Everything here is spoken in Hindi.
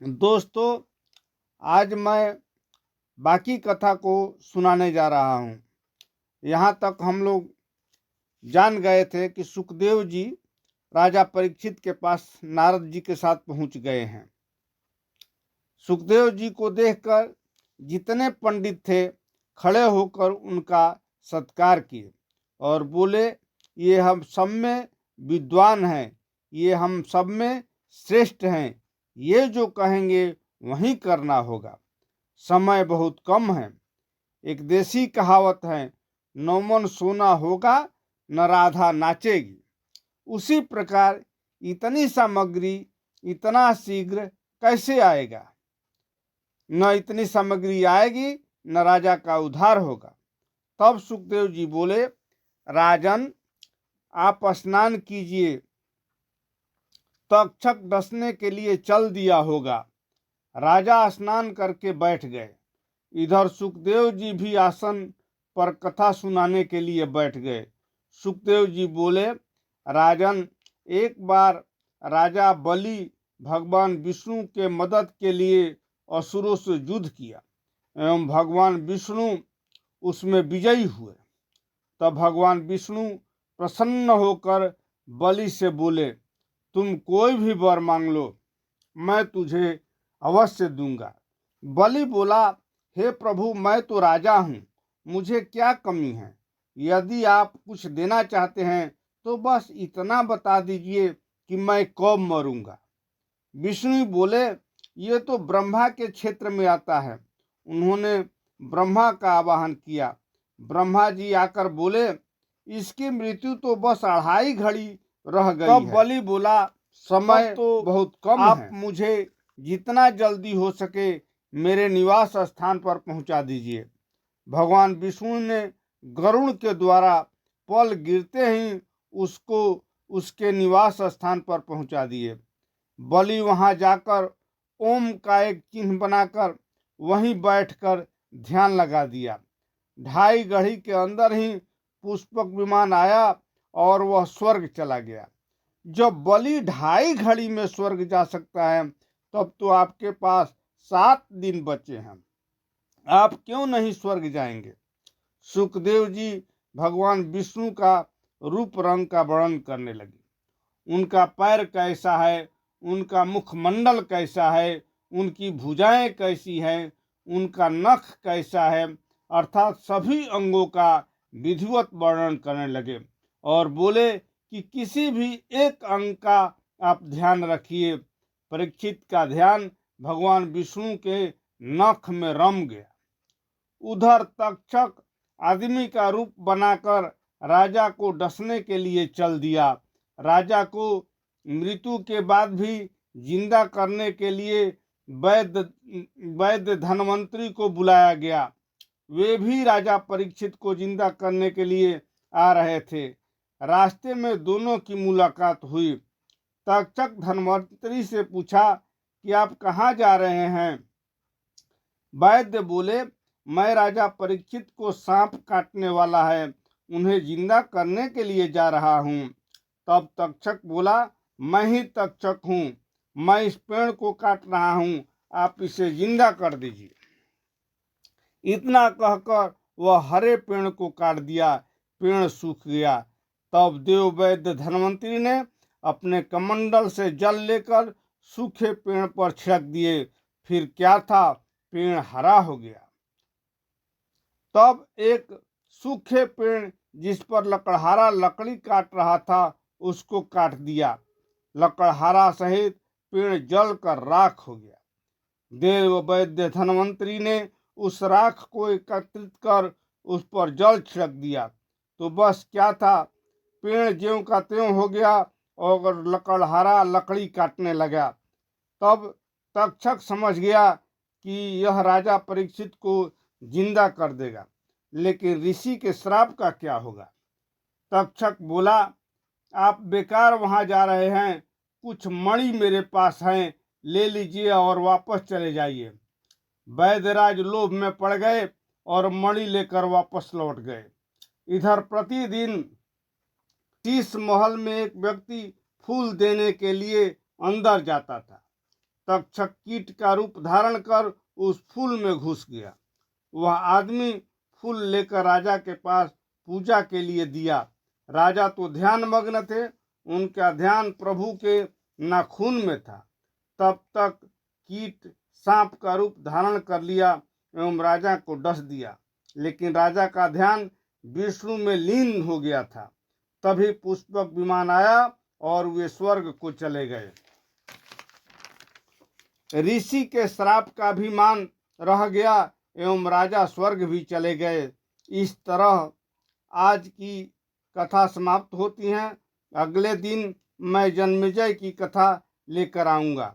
दोस्तों, आज मैं बाकी कथा को सुनाने जा रहा हूँ। यहाँ तक हम लोग जान गए थे कि सुखदेव जी राजा परीक्षित के पास नारद जी के साथ पहुँच गए हैं। सुखदेव जी को देखकर जितने पंडित थे खड़े होकर उनका सत्कार किए और बोले, ये हम सब में विद्वान हैं, ये हम सब में श्रेष्ठ हैं, ये जो कहेंगे वही करना होगा। समय बहुत कम है। एक देसी कहावत है, नौ मन सोना होगा न राधा नाचेगी। उसी प्रकार इतनी सामग्री इतना शीघ्र कैसे आएगा? न इतनी सामग्री आएगी न राजा का उद्धार होगा। तब सुखदेव जी बोले, राजन, आप स्नान कीजिए, तक्षक डसने के लिए चल दिया होगा। राजा स्नान करके बैठ गए। इधर सुखदेव जी भी आसन पर कथा सुनाने के लिए बैठ गए। सुखदेव जी बोले, राजन, एक बार राजा बलि भगवान विष्णु के मदद के लिए असुरों से युद्ध किया एवं भगवान विष्णु उसमें विजयी हुए। तब भगवान विष्णु प्रसन्न होकर बलि से बोले, तुम कोई भी वर मांग लो, मैं तुझे अवश्य दूंगा। बलि बोला, हे प्रभु, मैं तो राजा हूँ, मुझे क्या कमी है? यदि आप कुछ देना चाहते हैं तो बस इतना बता दीजिए कि मैं कब मरूंगा। विष्णु बोले, ये तो ब्रह्मा के क्षेत्र में आता है। उन्होंने ब्रह्मा का आवाहन किया। ब्रह्मा जी आकर बोले, इसकी मृत्यु तो बस 2.5 घड़ी रह गई है। तब बलि बोला, समय तो बहुत कम है, आप मुझे जितना जल्दी हो सके मेरे निवास स्थान पर पहुंचा दीजिए। भगवान विष्णु ने गरुड़ के द्वारा पल गिरते ही उसको उसके निवास स्थान पर पहुंचा दिए। बलि वहां जाकर ओम का एक चिन्ह बनाकर वहीं बैठकर ध्यान लगा दिया। 2.5 घड़ी के अंदर ही पुष्पक विमान आया और वह स्वर्ग चला गया। जब बलि 2.5 घड़ी में स्वर्ग जा सकता है, तब तो आपके पास 7 दिन बचे हैं। आप क्यों नहीं स्वर्ग जाएंगे? सुखदेव जी भगवान विष्णु का रूप रंग का वर्णन करने लगे। उनका पैर कैसा है, उनका मुखमंडल कैसा है, उनकी भुजाएं कैसी हैं, उनका नख कैसा है, अर्थात सभी अंगों का विधिवत वर्णन करने लगे और बोले कि किसी भी एक अंग का आप ध्यान रखिए। परीक्षित का ध्यान भगवान विष्णु के नख में रम गया। उधर तक्षक आदमी का रूप बनाकर राजा को डसने के लिए चल दिया। राजा को मृत्यु के बाद भी जिंदा करने के लिए वैद्य धनवंतरी को बुलाया गया। वे भी राजा परीक्षित को जिंदा करने के लिए आ रहे थे। रास्ते में दोनों की मुलाकात हुई। तक्षक धनवंतरी से पूछा कि आप कहाँ जा रहे हैं? वैद्य बोले, मैं राजा परीक्षित को सांप काटने वाला है, उन्हें जिंदा करने के लिए जा रहा हूँ। तब तक्षक बोला, मैं ही तक्षक हूँ, मैं इस पेड़ को काट रहा हूँ, आप इसे जिंदा कर दीजिए। इतना कहकर वह हरे पेड़ को काट दिया। पेड़ सूख गया। तब देव वैद्य धनवंतरी ने अपने कमंडल से जल लेकर सूखे पेड़ पर छिड़क दिए। फिर क्या था, पेड़ हरा हो गया। तब एक सूखे पेड़ जिस पर लकड़हारा लकड़ी काट रहा था, उसको काट दिया। लकड़हारा सहित पेड़ जलकर राख हो गया। देव वैद्य धनवंतरी ने उस राख को एकत्रित कर उस पर जल छिड़क दिया, तो बस क्या था, पेड़ ज्यों का त्यों हो गया और लकड़हारा लकड़ी काटने लगा। तब तक्षक समझ गया कि यह राजा परीक्षित को जिंदा कर देगा, लेकिन ऋषि के श्राप का क्या होगा? तक्षक बोला, आप बेकार वहां जा रहे हैं, कुछ मणि मेरे पास हैं, ले लीजिए और वापस चले जाइए। वैद्यराज लोभ में पड़ गए और मणि लेकर वापस लौट गए। इधर प्रतिदिन शीश महल में एक व्यक्ति फूल देने के लिए अंदर जाता था। तक्षक कीट का रूप धारण कर उस फूल में घुस गया। वह आदमी फूल लेकर राजा के पास पूजा के लिए दिया। राजा तो ध्यान मग्न थे, उनका ध्यान प्रभु के नाखून में था। तब तक कीट सांप का रूप धारण कर लिया एवं राजा को डस दिया, लेकिन राजा का ध्यान विष्णु में लीन हो गया था। तभी पुष्पक विमान आया और वे स्वर्ग को चले गए। ऋषि के श्राप का भी मान रह गया एवं राजा स्वर्ग भी चले गए। इस तरह आज की कथा समाप्त होती है। अगले दिन मैं जन्मेजय की कथा लेकर आऊंगा।